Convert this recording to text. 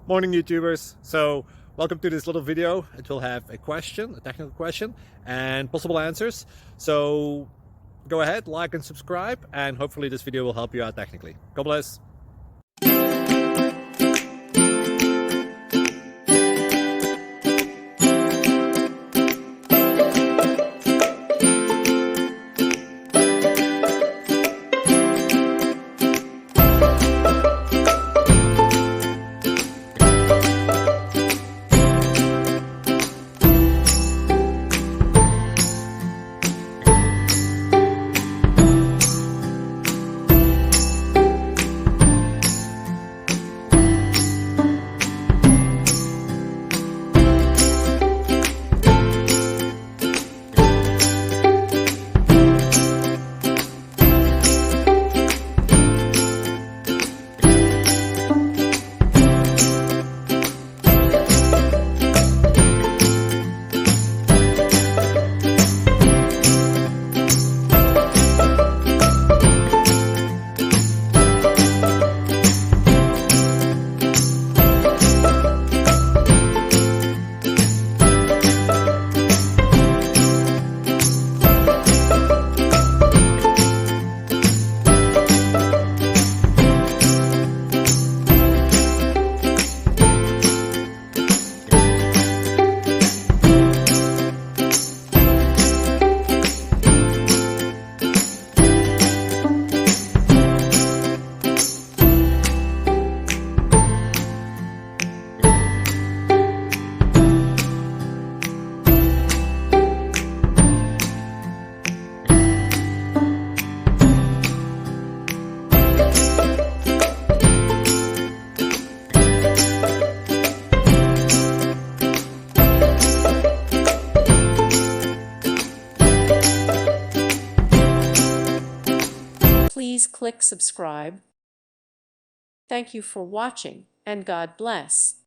Morning YouTubers. So welcome to this little video. It will have a question, a technical question, and possible answers. So go ahead, like and subscribe, and hopefully this video will help you out technically. God bless. Please click subscribe. Thank you for watching, and God bless.